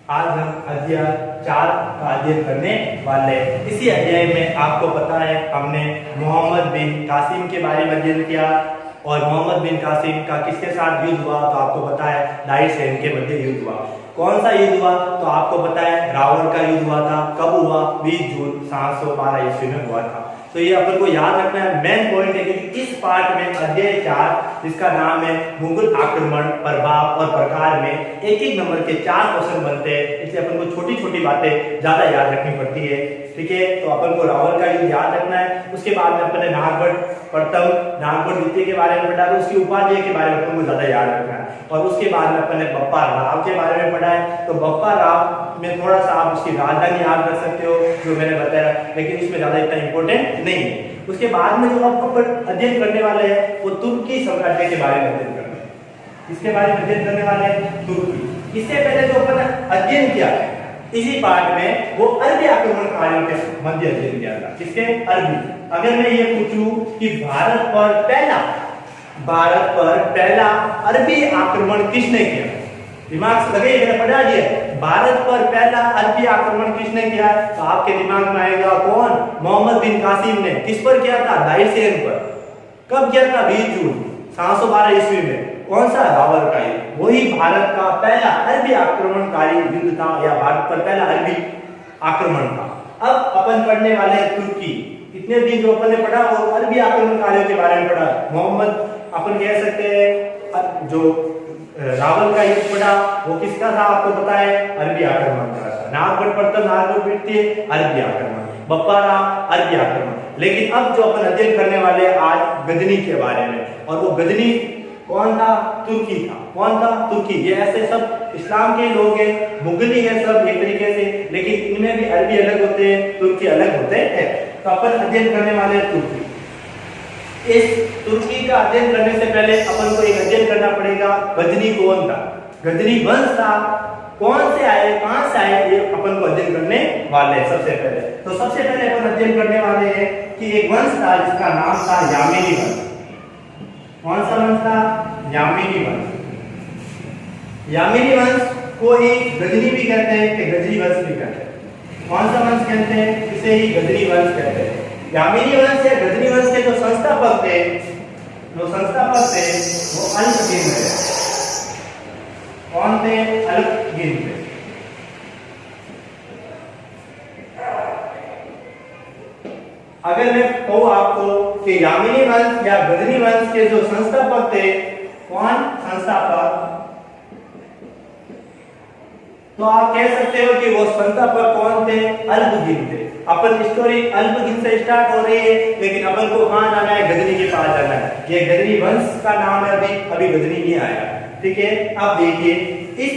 आज हम अध्याय 4 का अध्ययन करने वाले हैं। इसी अध्याय में आपको पता है हमने मोहम्मद बिन कासिम के बारे में अध्ययन किया और मोहम्मद बिन कासिम का किसके साथ युद्ध हुआ तो आपको पता है ढाई सैन के मध्य युद्ध हुआ। कौन सा युद्ध हुआ तो आपको पता है रावण का युद्ध हुआ था। कब हुआ? 20 जून 712 ईस्वी में हुआ था। तो ये अपन को याद रखना है। मेन पॉइंट है कि इस पार्ट में अध्याय 4 जिसका नाम है मुगल आक्रमण प्रभाव और प्रकार में एक एक नंबर के 4 क्वेश्चन बनते हैं, इसलिए अपन को छोटी छोटी बातें ज्यादा याद रखनी पड़ती है। ठीक है, तो अपन को रावण का युद्ध याद रखना है। उसके बाद में अपन ने नागभट्ट प्रथम नागभट्ट द्वितीय के बारे में पढ़ा, तो उसकी उपाधि के बारे में अपन को ज्यादा याद रखना है। और उसके बाद में अपन ने बप्पा राव के बारे में पढ़ा है, तो बप्पा राव में थोड़ा सा आप उसकी राजधानी याद रख सकते हो जो मैंने बताया, लेकिन इसमें ज्यादा इतना इंपॉर्टेंट नहीं है। उसके बाद में जो आप अध्ययन करने वाले हैं वो तुर्की साम्राज्य के बारे में अध्ययन करना है। इसके बारे में अध्ययन करने वाले हैं तुर्की। इससे पहले जो अपन अध्ययन किया है इसी पार्ट में वो अरबी आक्रमणकारियों के मध्य अध्ययन किया था। किसके? अरबी। अगर मैं ये पूछूं कि भारत पर पहला अरबी आक्रमण किसने किया, दिमाग से लगे, मैंने पढ़ा दिया भारत पर पहला अरबी आक्रमण किसने किया, तो आपके दिमाग में आएगा कौन? मोहम्मद बिन कासिम ने। किस पर किया था? ढाई सैन पर। कब किया था? 20 जून 712 ईस्वी में। कौन सा? रावण का युद्ध। वही भारत का पहला अरबी आक्रमणकारी युद्ध था, या भारत पर पहला अरबी आक्रमण था। अब अपन पढ़ने वाले हैं तुर्की। इतने दिन जो अपन ने पढ़ा वो अरबी आक्रमणकारियों के बारे में पढ़ा। मोहम्मद अपन कह सकते हैं जो रावण का युद्ध पढ़ा वो किसका था आपको पता है? अरबी आक्रमण का था। नागभट्ट प्रथम नागभट्ट द्वितीय अरबी आक्रमण, बप्पा राव अरबी आक्रमण। लेकिन अब जो अपन अध्ययन करने वाले आज गजनी के बारे में, और वो गजनी कौन था? तुर्की था। कौन था? तुर्की। ये ऐसे सब इस्लाम के लोग हैं, मुगली है सब एक तरीके से, लेकिन इनमें भी अरबी अलग होते हैं, तुर्की अलग होते हैं। तो अपन अध्ययन करने वाले हैं तुर्की। इस तुर्की का अध्ययन करने से पहले अपन को एक अध्ययन करना पड़ेगा गजनी कौन था, गजनी वंश था, कौन से आए, कहां से आए, ये अपन को अध्ययन करने वाले हैं सबसे पहले। तो सबसे पहले अपन अध्ययन करने वाले हैं कि एक वंश था जिसका नाम था यामिनी वंश। कौन सा वंश था? यामिनी वंश। यामिनी वंश को ही गजनी भी कहते हैं कि गजनी वंश भी कहते हैं। कौन सा वंश कहते हैं? इसे ही गजनी वंश कहते हैं। यामिनी वंश या गजनी वंश के जो संस्थापक थे वो अल्पगिन थे। कौन थे? अल्पगिन थे। अगर मैं कहूं आपको कि यामिनी वंश या गजनी वंश के जो संस्थापक थे, कौन संस्थापक, तो आप कह सकते हो कि वो संस्थापक कौन थे? अल्पगिन थे। अपन स्टोरी अल्पगिन से स्टार्ट हो रही है, लेकिन अपन को कहां जाना है? गजनी के पास जाना है। ये गजनी वंश का नाम है, अभी गजनी नहीं आया। ठीक है, अब देखिए इस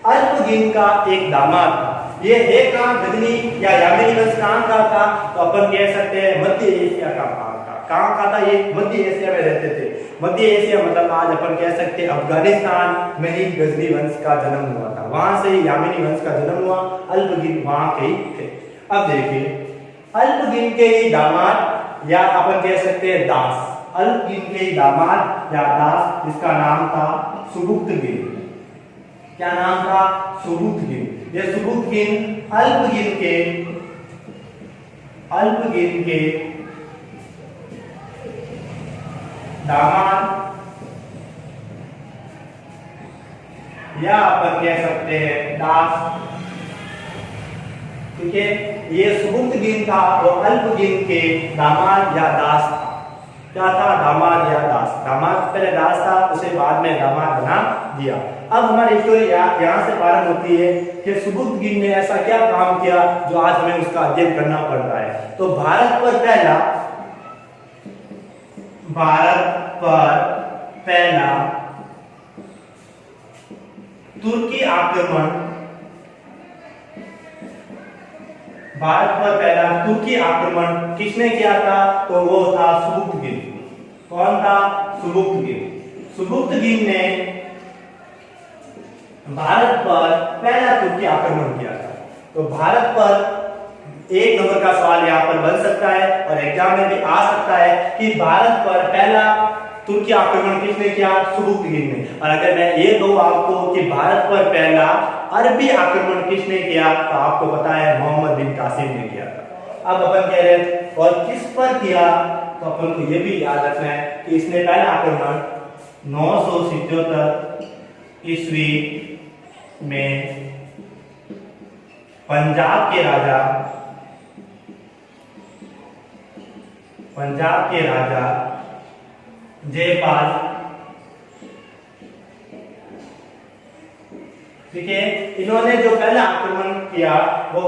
अल्पगिन का एक दामाद था। ये है कहां? गजनी या यामिनी वंश कहां का था? तो अपन कह सकते हैं मध्य एशिया का भाग था। कहां का था? ये मध्य एशिया में रहते थे। मध्य एशिया मतलब आज अपन कह सकते हैं अफगानिस्तान में ही गजनी वंश का जन्म हुआ था। वहां से ही यामिनी वंश का जन्म हुआ। अल्पगिन वहां के ही थे। अब देखिए अल्पगिन के ही दामाद या अपन कह सकते हैं दास, अल्पगिन के ही दामाद या दास, जिसका नाम था सुबुक्तगिन। क्या नाम था? सुबुक्तगिन। ये सुबुक्तगिन अल्पगिन के दामाद या अपन कह सकते हैं दास। ठीक है, ये सुबुक्तगिन था वो अल्पगिन के दामाद या दास था। क्या था? दामाद या दास। दामाद पहले दास था, उसे बाद में दामाद बना दिया। अब हमारी स्टोरी यहाँ से प्रारंभ होती है कि सुबुक्तगिन ने ऐसा क्या काम किया जो आज हमें उसका अध्ययन करना पड़ रहा है। तो भारत पर पहला तुर्की आक्रमण, भारत पर पहला तुर्की आक्रमण किसने किया था? तो वो था सुबुक्तगिन। कौन था? सुबुक्तगिन। सुबुक्तगिन ने भारत पर पहला तुर्की आक्रमण किया था। तो भारत पर एक नंबर का सवाल यहाँ पर बन सकता है और एग्जाम में भी आ सकता है कि भारत पर पहला तुर्की आक्रमण किसने किया? सुबुक्तगिन ने। और अगर मैं ये कहूं आपको कि भारत पर पहला अरबी आक्रमण किसने किया? तो आपको पता है मोहम्मद बिन कासिम ने किया था। अब अपन कह रहे हैं और किस पर किया, तो अपन को यह भी याद रखना है कि इसने पहला आक्रमण 977 ईस्वी में पंजाब के राजा जयपाल, ठीक है, इन्होंने जो पहला आक्रमण किया वो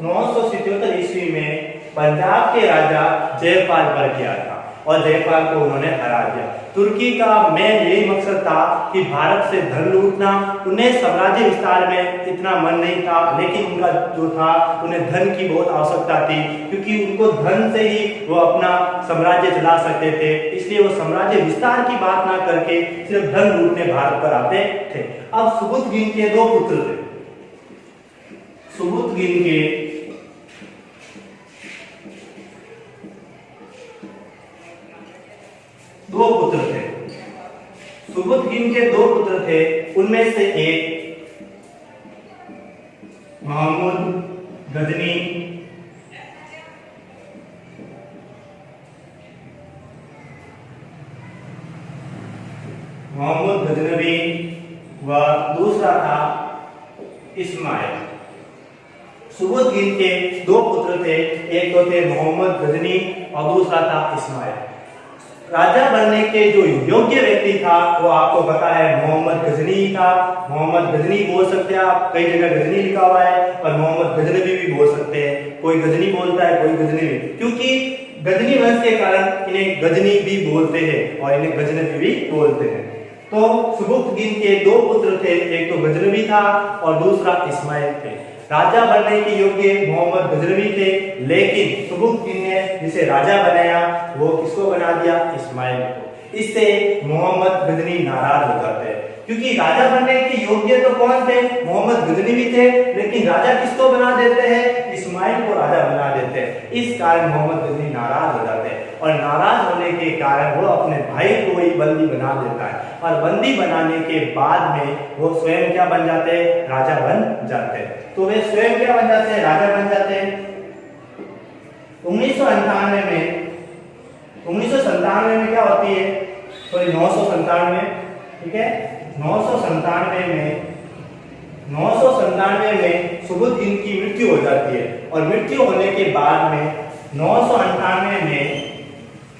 977 ईस्वी में पंजाब के राजा जयपाल पर किया था और जयपाल को उन्होंने हरा दिया। तुर्की का मेन यही मकसद था कि भारत से धन लूटना। उन्हें साम्राज्य विस्तार में इतना मन नहीं था, लेकिन उनका जो था उन्हें धन की बहुत आवश्यकता थी, क्योंकि उनको धन से ही वो अपना साम्राज्य चला सकते थे। इसलिए वो साम्राज्य विस्तार की बात ना करके सिर्फ धन लूटने भारत पर आते थे। अब सुबुतगिन के दो पुत्र थे। सुबुतगिन के दो पुत्र थे। सुबुतगिन के दो पुत्र थे, उनमें से एक महमूद गजनी गजनवी व दूसरा था इस्माइल। सुबुतगिन के दो पुत्र थे, एक तो थे मोहम्मद गजनी और दूसरा था इस्माइल। राजा बनने के जो योग्य व्यक्ति था वो आपको पता है मोहम्मद गजनी था। मोहम्मद गजनी बोल सकते हैं आप, कई जगह गजनी लिखा हुआ है, और मोहम्मद गजनवी भी बोल सकते हैं। कोई गजनी बोलता है, कोई गजनी भी, क्योंकि गजनी वंश के कारण इन्हें गजनी भी बोलते हैं और इन्हें गजनवी भी बोलते हैं। तो सुबुतगिन के दो पुत्र थे, एक तो गजनवी था और दूसरा इस्माइल थे। राजा बनने के योग्य मोहम्मद गजनवी थे, लेकिन सुबुतगिन ने जिसे राजा बनाया वो किसको बना दिया? इस्माइल को। इससे मोहम्मद गजनी नाराज हो जाते हैं, क्योंकि राजा बनने के योग्य तो कौन थे? मोहम्मद गजनी भी थे, लेकिन राजा किसको बना देते हैं? इस्माइल को राजा बना देते हैं। इस कारण मोहम्मद गजनी नाराज हो जाते हैं और नाराज होने के कारण वो अपने भाई को ही बंदी बना देता है, और बंदी बनाने के बाद में वो स्वयं क्या बन जाते हैं? राजा बन जाते हैं। तो वे स्वयं क्या बन जाते हैं? राजा बन जाते हैं। 1997 में क्या होती है? सॉरी 997, ठीक है, 997 में सुबुतगिन की मृत्यु हो जाती है, और मृत्यु होने के बाद में 998 में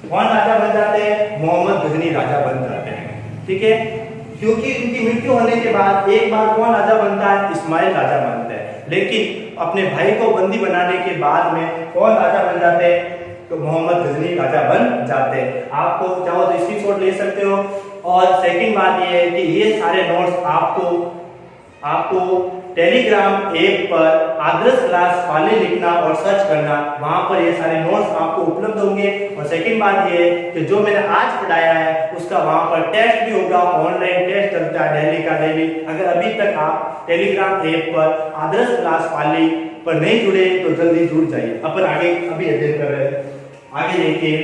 कौन राजा बन जाते हैं? मोहम्मद गजनी राजा बन जाते हैं, ठीक है, क्योंकि उनकी मृत्यु होने के बाद एक बार कौन राजा बनता है? इस्माइल राजा बनता है। लेकिन अपने भाई को बंदी बनाने के बाद में कौन राजा बन जाते हैं? तो मोहम्मद गजनी राजा बन जाते हैं। आपको चाहो तो स्क्रीनशॉट ले सकते हो। और सेकंड बात ये है कि ये सारे नोट्स आपको टेलीग्राम ऐप पर आदर्श क्लास वाले लिखना और सर्च करना, वहां पर ये सारे नोट्स आपको उपलब्ध होंगे। और सेकंड बात ये है कि जो मैंने आज पढ़ाया है उसका वहां पर टेस्ट भी होगा, ऑनलाइन टेस्ट चलता है डेली का डेली। अगर अभी तक आप टेलीग्राम ऐप पर आदर्श क्लास वाले पर नहीं जुड़े तो जल्दी जुड़ जाइए। अपन आगे अभी अध्ययन कर रहे हैं। आगे देखिए,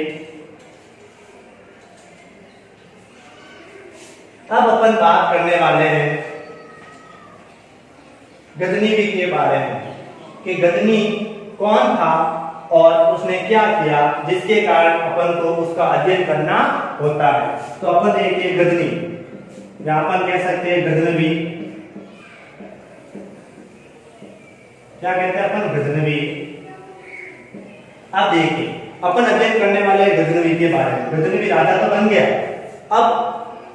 अब अपन बात करने वाले हैं गजनवी के बारे में कि गजनी कौन था और उसने क्या किया जिसके कारण अपन को उसका अध्ययन करना होता है। तो अपन देखिए गजनी, या अपन कह सकते हैं गजनवी, क्या कहते हैं अपन? गजनवी। अब देखिए अपन अध्ययन करने वाले गजनवी के बारे में। गजनवी राजा तो बन गया। अब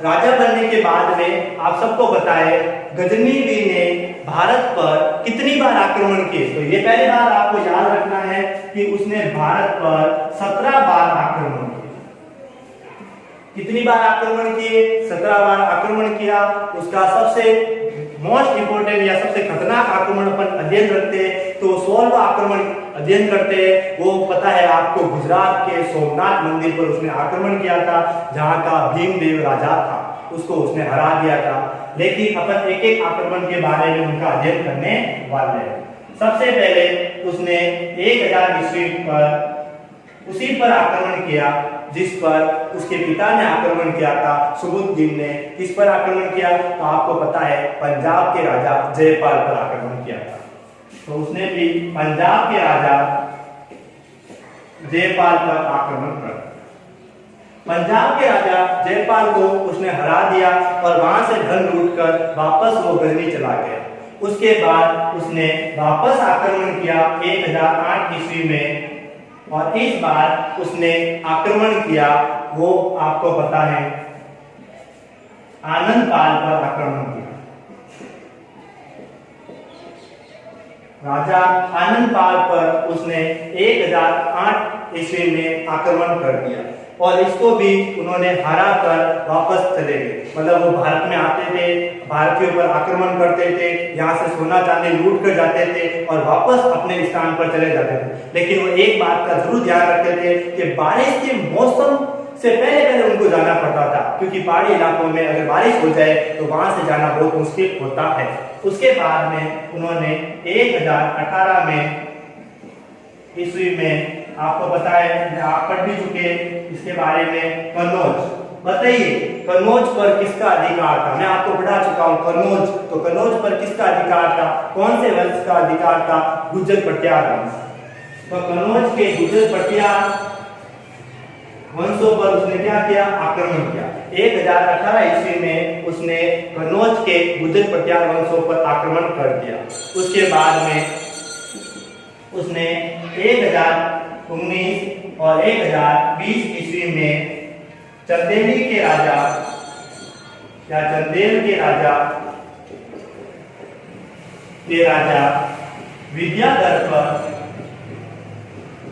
राजा बनने के बाद में आप सबको पता है गजनवी ने भारत पर कितनी बार आक्रमण किए। तो ये पहली बार आपको याद रखना है कि उसने भारत पर 17 बार आक्रमण किए। कितनी बार आक्रमण किए? 17 बार आक्रमण किया। उसका सबसे मोस्ट इंपोर्टेंट या सबसे खतरनाक आक्रमण अपन अध्ययन करते हैं तो 16वां आक्रमण अध्ययन करते हैं। वो पता है आपको, गुजरात के सोमनाथ मंदिर पर उसने आक्रमण किया था, जहां का भीमदेव राजा था, उसको उसने हरा दिया था। लेकिन अपन एक एक आक्रमण के बारे में उनका अध्ययन करने वाले हैं। सबसे पहले उसने 1000 ईस्वी पर उसी पर आक्रमण किया जिस पर उसके पिता ने आक्रमण किया था। सुबुद्दीन ने किस पर आक्रमण किया? तो आपको पता है पंजाब के राजा जयपाल पर आक्रमण किया था। तो उसने भी पंजाब के राजा जयपाल पर आक्रमण कर, पंजाब के राजा जयपाल को उसने हरा दिया और वहां से धन लूटकर वापस वो गजनी चला गया। उसके बाद उसने वापस आक्रमण किया 1008 ईस्वी में, और इस बार उसने आक्रमण किया, वो आपको पता है आनंदपाल पर आक्रमण किया। राजा आनंदपाल पर उसने 1008 ईस्वी में आक्रमण कर दिया और इसको भी उन्होंने हरा कर वापस चले गए। मतलब वो भारत में आते थे, भारतीयों पर आक्रमण करते थे, यहाँ से सोना चांदी लूट कर जाते थे और वापस अपने स्थान पर चले जाते थे। लेकिन वो एक बात का जरूर ध्यान रखते थे कि बारिश के मौसम से पहले उनको जाना पड़ता था, क्योंकि पहाड़ी इलाकों में अगर बारिश हो जाए तो वहां से जाना बहुत मुश्किल होता है। उसके बाद में उन्होंने 1018 में ईस्वी में, आपको पता है, आप पढ़ भी चुके इसके बारे में, कन्नौज। बताइए कन्नौज पर किसका अधिकार था? मैं आपको पढ़ा चुका हूं कन्नौज। तो कन्नौज पर किसका अधिकार था? कौन से वंश का अधिकार था? गुर्जर पटियार वंश। तो कन्नौज के गुर्जर पटियार वंशों पर उसने क्या किया? आक्रमण किया। 1018 ईस्वी में उसने कन्नौज के गुर्जर पटियार वंशों पर आक्रमण कर दिया। उसके बाद में उसने 1019 और 1020 ईस्वी में चंदेली के राजा या चंदेल के राजा विद्याधर पर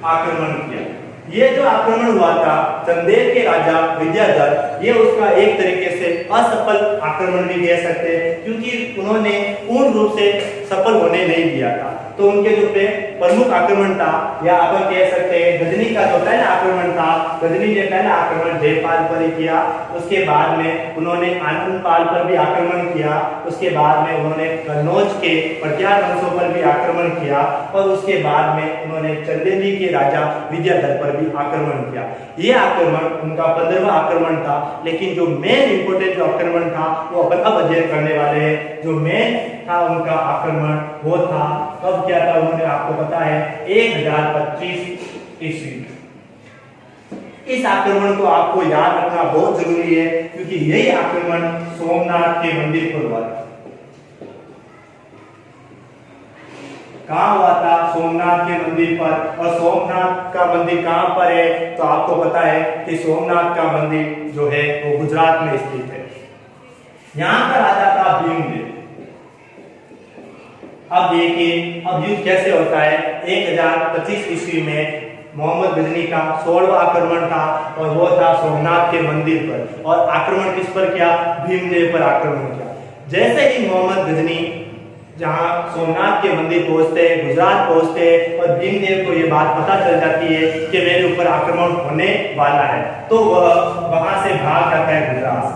आक्रमण किया। ये जो आक्रमण हुआ था चंदेल के राजा विद्याधर, ये उसका एक तरीके से असफल आक्रमण भी कह सकते हैं, क्योंकि उन्होंने पूर्ण रूप से सफल होने नहीं दिया था। तो उनके जो प्रमुख आक्रमण था, या अपन कह सकते हैं गजनी का जो पहला आक्रमण था, गजनी ने पहला आक्रमण जयपाल पर ही किया। उसके बाद में उन्होंने आनंदपाल पर भी आक्रमण किया। उसके बाद में उन्होंने कन्नौज के पटियार वंशों पर भी आक्रमण किया और उसके बाद में उन्होंने चंदेली के राजा विद्याधर पर भी आक्रमण किया। ये आक्रमण उनका 15वां आक्रमण था। लेकिन जो मेन इंपोर्टेंट जो आक्रमण था वो अपन अब अध्ययन करने वाले हैं। जो मेन था उनका आक्रमण वो था, कब किया था उन्होंने? आपको पता है 1025 ईस्वी। इस आक्रमण को आपको याद रखना बहुत जरूरी है, क्योंकि यही आक्रमण सोमनाथ के मंदिर पर हुआ था। कहाँ हुआ था? सोमनाथ के मंदिर पर। और सोमनाथ का मंदिर कहाँ पर है? तो आपको पता है कि सोमनाथ का मंदिर जो है वो गुजरात में स्थित है। यहाँ का राजा था भीमदेव। अब देखिए अब युद्ध कैसे होता है। 1025 ईस्वी में मोहम्मद गजनी का 16वां आक्रमण था और वो था सोमनाथ के मंदिर पर। और आक्रमण किस पर किया? भीमदेव पर आक्रमण किया। जैसे ही मोहम्मद गजनी जहां सोमनाथ के मंदिर पहुंचते हैं, गुजरात पहुंचते हैं और भीमदेव को ये बात पता चल जाती है कि मेरे ऊपर आक्रमण होने वाला है, तो वह वहां से भाग जाता है गुजरात।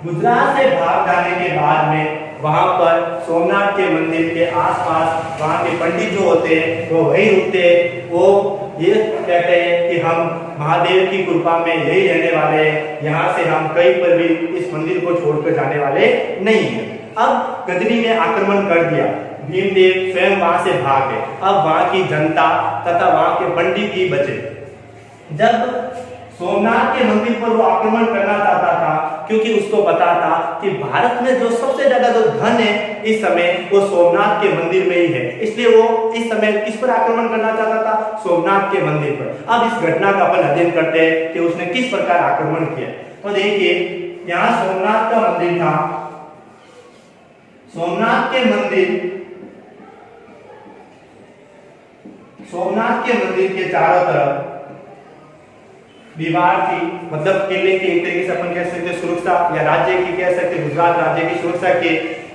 गुजरात से भाग जाने के बाद में वहां पर सोमनाथ के मंदिर के आसपास वहां के पंडित जो होते हैं वो वही रुकते हैं। वो ये कहते हैं कि हम महादेव की कृपा में यही रहने वाले हैं, यहाँ से हम कहीं पर भी इस मंदिर को छोड़कर जाने वाले नहीं हैं। अब गजनी ने आक्रमण कर दिया, भीमदेव स्वयं वहां से भाग गए। अब वहां की जनता तथा वहां के पंडित ही बचे। जब सोमनाथ के मंदिर पर वो आक्रमण करना चाहता था, क्योंकि उसको पता था कि भारत में जो सबसे ज्यादा जो धन है इस समय वो सोमनाथ के मंदिर में ही है, इसलिए वो इस समय किस पर आक्रमण करना चाहता था? सोमनाथ के मंदिर पर। अब इस घटना का अपन अध्ययन करते हैं कि उसने किस प्रकार आक्रमण किया। तो देखिए यहाँ सोमनाथ का मंदिर था। सोमनाथ के मंदिर के चारों तरफ दीवार थी, मतलब किले की एक तरीके से अपन कह सकते सुरक्षा, या राज्य की कह सकते गुजरात राज्य की सुरक्षा के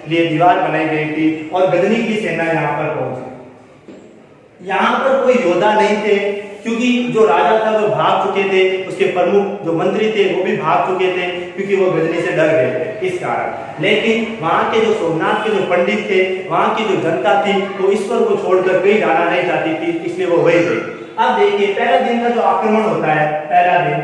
लिए दीवार बनाई गई थी। और गजनी की सेना यहाँ पर पहुंची। यहाँ पर कोई योद्धा नहीं थे, क्योंकि जो राजा था वो भाग चुके थे, उसके प्रमुख जो मंत्री थे वो भी भाग चुके थे, क्योंकि वो गजनी से डर गए थे इस कारण। लेकिन वहां के जो सोमनाथ के जो पंडित थे, वहां की जो जनता थी, वो ईश्वर को छोड़कर कहीं जाना नहीं चाहती थी, इसलिए वो वही थे। अब देखिए पहला दिन का जो आक्रमण होता है, पहला दिन,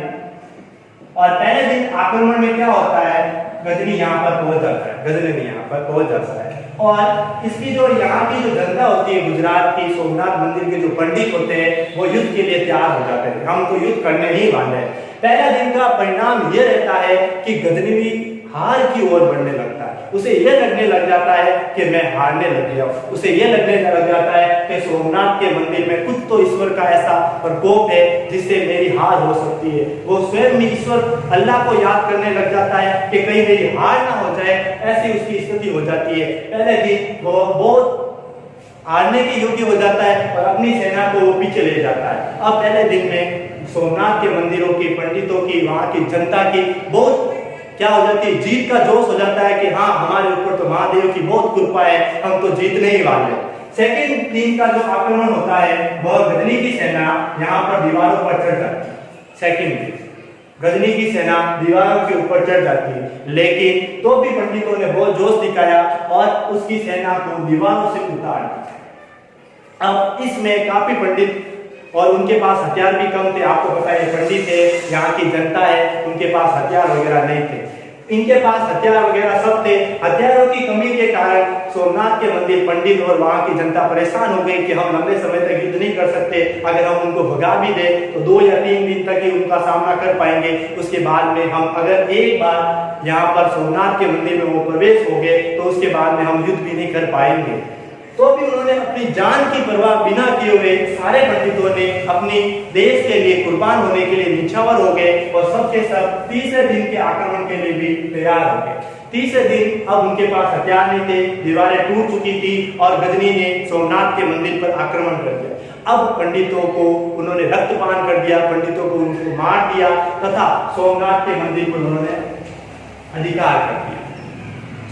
और पहले दिन आक्रमण में क्या होता है, गजनी यहाँ पर पहुंच जाता है, गजनी यहाँ पर पहुंच जाता है, और इसकी जो यहाँ की जो जनता होती है गुजरात की, सोमनाथ मंदिर के जो पंडित होते हैं वो युद्ध के लिए तैयार हो जाते हैं, हम तो युद्ध करने ही वाले हैं। पहला दिन का परिणाम ये रहता है कि गजनवी हार की ओर बढ़ने लगता है, उसे ये लगने लग जाता है कि मैं हारने लग गया, उसे ये लगने लग जाता है कि सोमनाथ के मंदिर में कुछ तो ईश्वर का ऐसा प्रकोप है जिससे मेरी हार हो सकती है। वो स्वयं में ईश्वर अल्लाह को याद करने लग जाता है कि कहीं मेरी हार ना हो जाए, ऐसी उसकी स्थिति हो जाती है। पहले दिन वो बहुत हारने के योग्य हो जाता है और अपनी सेना को वो पीछे ले जाता है। अब पहले दिन में सोमनाथ के मंदिरों की, पंडितों की, वहां की जनता की बहुत क्या हो जाती है, जीत का जोश हो जाता है कि हाँ हमारे ऊपर तो महादेव की बहुत कृपा है, हम तो जीतने ही वाले। सेकंड दिन का जो आक्रमण होता है वह गजनी की सेना यहाँ पर दीवारों पर चढ़ जाती है। सेकंड दिन गजनी की सेना दीवारों के ऊपर चढ़ जाती है, लेकिन तो भी पंडितों ने बहुत जोश दिखाया और उसकी सेना को दीवारों से उतार दिया। अब इसमें काफी पंडित और उनके पास हथियार भी कम थे, आपको पता है पंडित है, यहाँ की जनता है, उनके पास हथियार वगैरह नहीं थे। इनके पास हथियार वगैरह सब थे। हथियारों की कमी के कारण सोमनाथ के मंदिर पंडित और वहां की जनता परेशान हो गई कि हम लंबे समय तक युद्ध नहीं कर सकते, अगर हम उनको भगा भी दे तो 2 या 3 दिन तक ही उनका सामना कर पाएंगे, उसके बाद में हम अगर एक बार यहाँ पर सोमनाथ के मंदिर में वो प्रवेश हो गए तो उसके बाद में हम युद्ध भी नहीं कर पाएंगे। तो भी उन्होंने अपनी जान की परवाह बिना किए हुए सारे पंडितों ने अपनी देश के लिए कुर्बान होने के लिए निछावर हो गए और सबके सब तीसरे दिन के आक्रमण के लिए भी तैयार हो गए। तीसरे दिन अब उनके पास हथियार नहीं थे, दीवारें टूट चुकी थी और गजनी ने सोमनाथ के मंदिर पर आक्रमण कर दिया। अब पंडितों को उन्होंने रक्तपान कर दिया, पंडितों को उनको मार दिया तथा सोमनाथ के मंदिर पर उन्होंने अधिकार कर दिया।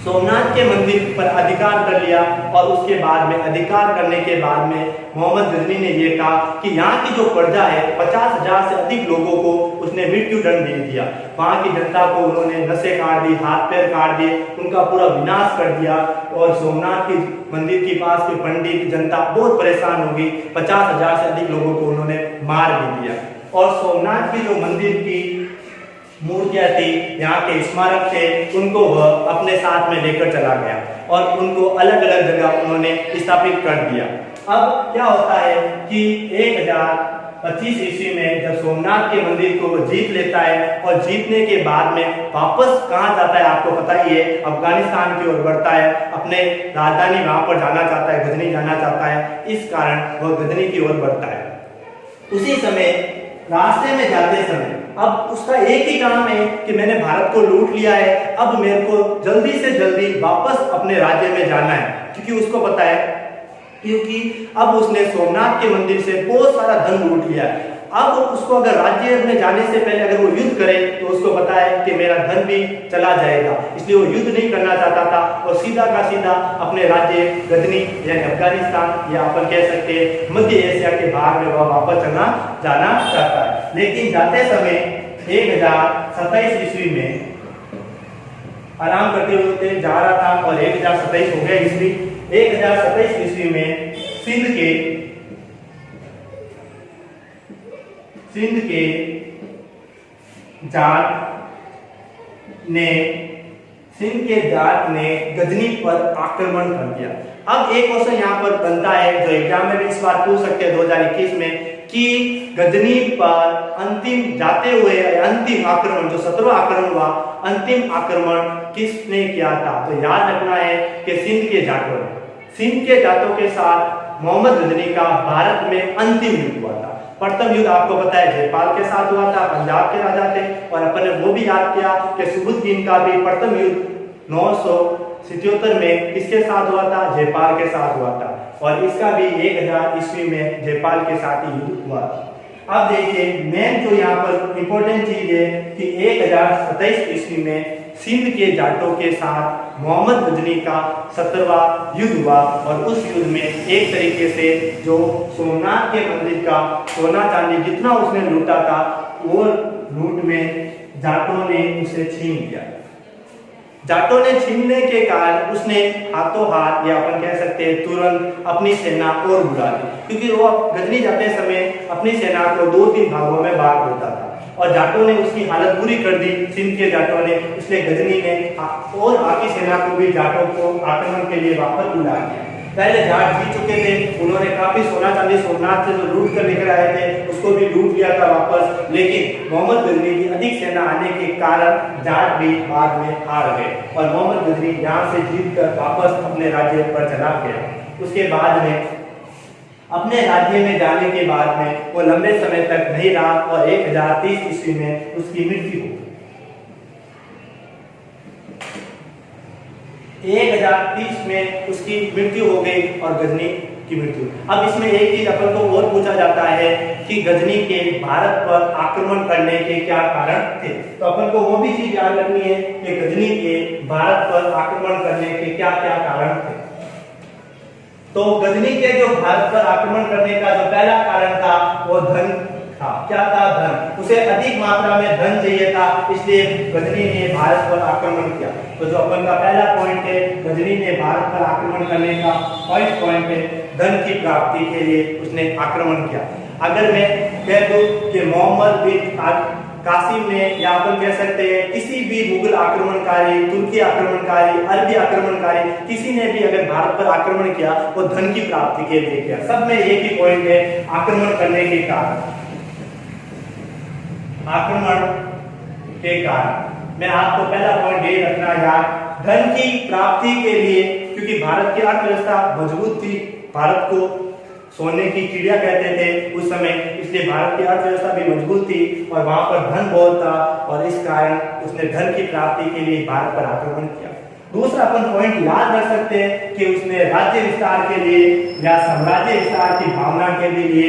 सोमनाथ के मंदिर पर अधिकार कर लिया और उसके बाद में अधिकार करने के बाद में मोहम्मद गजनी ने यह कहा कि यहाँ की जो प्रजा है 50,000 से अधिक लोगों को उसने मृत्यु दंड दे दिया। वहाँ की जनता को उन्होंने नसें काट दी, हाथ पैर काट दिए, उनका पूरा विनाश कर दिया और सोमनाथ की मंदिर के पास के पंडित जनता बहुत परेशान हो गई। 50,000 से अधिक लोगों को उन्होंने मार भी दिया और सोमनाथ की जो मंदिर की मूर्तियां थी, यहाँ के स्मारक थे, उनको वह अपने साथ में लेकर चला गया और उनको अलग अलग जगह उन्होंने स्थापित कर दिया। अब क्या होता है कि 1025 ईस्वी में जब सोमनाथ के मंदिर को वो जीत लेता है और जीतने के बाद में वापस कहाँ जाता है आपको पता ही है, अफगानिस्तान की ओर बढ़ता है, अपने राजधानी वहां पर जाना चाहता है, गजनी जाना चाहता है, इस कारण वह गजनी की ओर बढ़ता है। उसी समय रास्ते में जाते समय अब उसका एक ही काम है कि मैंने भारत को लूट लिया है, अब मेरे को जल्दी से जल्दी वापस अपने राज्य में जाना है, क्योंकि उसको पता है क्योंकि अब उसने सोमनाथ के मंदिर से बहुत सारा धन लूट लिया है। अब उसको अगर राज्य में जाने से पहले अगर वो युद्ध करे तो उसको पता है कि मेरा धन भी चला जाएगा, इसलिए वो युद्ध नहीं करना चाहता था और सीधा का सीधा अपने राज्य गजनी यानी अफगानिस्तान या अपन कह सकते हैं मध्य एशिया के भाग में वह वापस जाना चाहता है। लेकिन जाते समय 1027 ईस्वी में आराम करते हुए जा रहा था और 1027 हो गया ईस्वी। 1027 ईस्वी में सिंध के जाट ने गजनी पर आक्रमण कर दिया। अब एक क्वेश्चन यहाँ पर बनता है जो एग्जाम में भी इस बार पूछ सकते हैं 2021 में कि गजनी पर अंतिम जाते हुए अंतिम आक्रमण जो 17वां आक्रमण हुआ, अंतिम आक्रमण किसने किया था? तो याद रखना है कि सिंध के जाटों के साथ मोहम्मद गजनी का भारत में अंतिम युद्ध हुआ था। प्रथम युद्ध आपको पता है जयपाल के साथ हुआ था, पंजाब के राजा थे, और अपन ने वो भी याद किया कि सुबुद्दीन का भी प्रथम युद्ध 977 में किसके साथ हुआ था? जयपाल के साथ हुआ था, और इसका भी 1000 ईस्वी में जयपाल के साथ ही युद्ध हुआ था। अब देखिए मेन जो यहाँ पर इंपॉर्टेंट चीज है कि 1027 ईस्वी में सिंध के जाटों के साथ मोहम्मद गजनी का 17वां युद्ध हुआ और उस युद्ध में एक तरीके से जो सोमनाथ के मंदिर का सोना चांदी जितना उसने लूटा था वो लूट में जाटों ने उसे छीन लिया। जाटों ने छीनने के कारण उसने हाथों हाथ या अपन कह सकते हैं तुरंत अपनी सेना और बुला दी, क्योंकि वो गजनी जाते समय अपनी सेना को 2-3 भागों में बांट देता था और जाटों ने उसकी हालत बुरी कर दी सिंध के जाटों ने। इसलिए गजनी ने और बाकी सेना को भी जाटों को आक्रमण के लिए वापस बुला दिया। पहले जाट जीत चुके थे, उन्होंने काफी सोना चांदी सोमनाथ से जो लूट कर लेकर आए थे उसको भी लूट लिया था वापस, लेकिन मोहम्मद गजनी की अधिक सेना आने के कारण जाट भी बाद में हार गए और मोहम्मद गजनी यहाँ से जीत कर वापस अपने राज्य पर चला गया। उसके बाद में अपने राज्य में जाने के बाद में वो लंबे समय तक नहीं रहा और 1030 ईस्वी में उसकी मृत्यु हो। 1030 में उसकी मृत्यु हो गई और गजनी की मृत्यु। अब इसमें एक चीज अपन को और पूछा जाता है कि गजनी के भारत पर आक्रमण करने के क्या कारण थे, तो अपन को वो भी चीज याद रखनी है कि गजनी के भारत पर आक्रमण करने के क्या क्या कारण थे। तो गजनी के जो भारत पर आक्रमण करने का जो पहला कारण था वो धन था। क्या था? धन। उसे अधिक मात्रा में धन चाहिए था, इसलिए गजनी ने भारत पर आक्रमण किया। तो जो अपन का पहला पॉइंट है, गजनी ने भारत पर आक्रमण करने का पॉइंट है धन की प्राप्ति के लिए उसने आक्रमण किया। अगर मैं कह दूं कि मोहम्मद बिन कासिम ने, या अपन कह सकते हैं किसी भी मुगल आक्रमणकारी, तुर्की आक्रमणकारी, अरबी आक्रमणकारी, किसी ने भी अगर भारत पर आक्रमण किया वो धन की प्राप्ति के लिए किया। सब में एक ही पॉइंट है, आक्रमण करने के कारण। आक्रमण के कारण मैं आपको पहला पॉइंट ये रखना याद, धन की प्राप्ति के लिए, क्योंकि भारत की अर्थव्यवस्था मजबूत थी, भारत को सोने की चिड़िया कहते थे उस समय, इसलिए भारत की अर्थव्यवस्था भी मजबूत थी और वहां पर धन बहुत था और इस कारण उसने धन की प्राप्ति के लिए भारत पर आक्रमण किया। दूसरा अपन पॉइंट याद रख सकते हैं कि उसने राज्य विस्तार के लिए या साम्राज्य विस्तार की भावना के लिए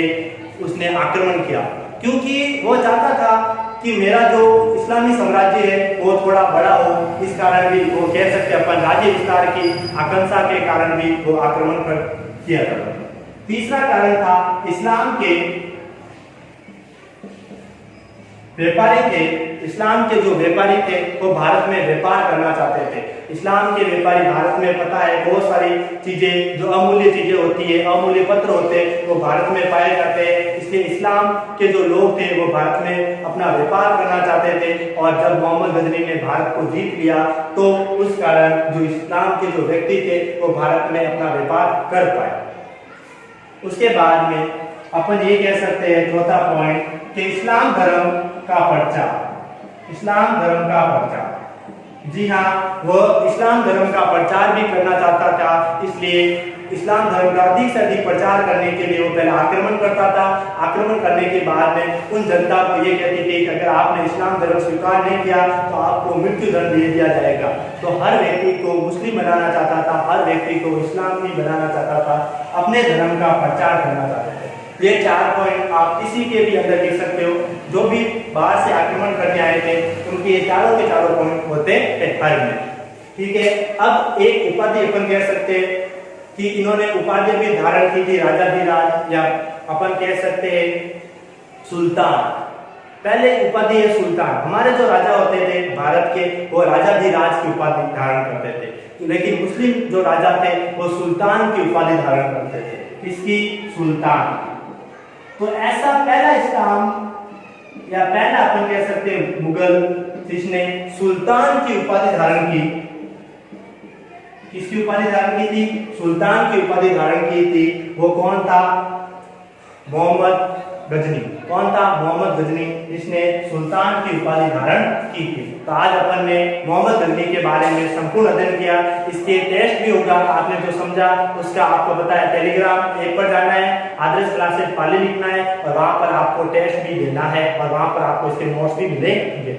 उसने आक्रमण किया, क्योंकि वो चाहता था कि मेरा जो इस्लामी साम्राज्य है वो थोड़ा बड़ा हो, इस कारण भी वो कह सकते हैं अपन राज्य विस्तार की आकांक्षा के कारण भी वो आक्रमण कर किया था। तीसरा कारण था इस्लाम के व्यापारी थे, इस्लाम के जो व्यापारी थे वो भारत में व्यापार करना चाहते थे। इस्लाम के व्यापारी भारत में पता है बहुत सारी चीजें जो अमूल्य चीजें होती है, अमूल्य पत्र होते हैं वो भारत में पाए जाते हैं, इसलिए इस्लाम के जो लोग थे वो भारत में अपना व्यापार करना चाहते थे। और जब मोहम्मद गजनी ने भारत को जीत लिया तो उस कारण जो इस्लाम के जो व्यक्ति थे वो भारत में अपना व्यापार कर पाए। उसके बाद में अपन ये कह सकते हैं चौथा पॉइंट कि इस्लाम धर्म का प्रचार। इस्लाम धर्म का प्रचार, जी हाँ, वह इस्लाम धर्म का प्रचार भी करना चाहता था, इसलिए इस्लाम धर्म का अधिक से अधिक प्रचार करने के लिए वो पहले आक्रमण करता था। आक्रमण करने के बाद में उन जनता को ये कहती थी कि अगर आपने इस्लाम धर्म स्वीकार नहीं किया तो आपको मृत्यु दंड दे दिया जाएगा। तो हर व्यक्ति को मुस्लिम बनाना चाहता था, हर व्यक्ति को इस्लामी बनाना चाहता था, अपने धर्म का प्रचार करना चाहते थे। ये 4 पॉइंट आप किसी के भी अंदर देख सकते हो, जो भी बाहर से आक्रमण करने आए थे उनके ये चारों के चारों पॉइंट होते हैं हर में। ठीक है, अब एक उपाधि अपन कह सकते हैं कि इन्होंने उपाधि भी धारण की थी, राजाधिराज, या अपन कह सकते हैं सुल्तान। पहले उपाधि है सुल्तान। हमारे जो राजा होते थे भारत के वो राजाधिराज की उपाधि धारण करते थे, लेकिन मुस्लिम जो राजा थे वो सुल्तान की उपाधि धारण करते थे। इसकी सुल्तान। तो ऐसा पहला इस्लाम या पहला अपन कह सकते हैं मुगल जिसने सुल्तान की उपाधि धारण की। किसकी उपाधि धारण की थी? सुल्तान की उपाधि धारण की थी। वो कौन था? मोहम्मद गजनी। कौन था? मोहम्मद गजनी, जिसने सुल्तान की उपाधि धारण की थी। तो आज अपन ने मोहम्मद गजनी के बारे में संपूर्ण अध्ययन किया। इसके टेस्ट भी होगा, आपने जो समझा उसका आपको बताया। टेलीग्राम ऐप पर जाना है, आदर्श क्लासेस पाली लिखना है और वहां पर आपको टेस्ट भी देना है और वहां पर आपको इसके नोट्स भी मिलेंगे।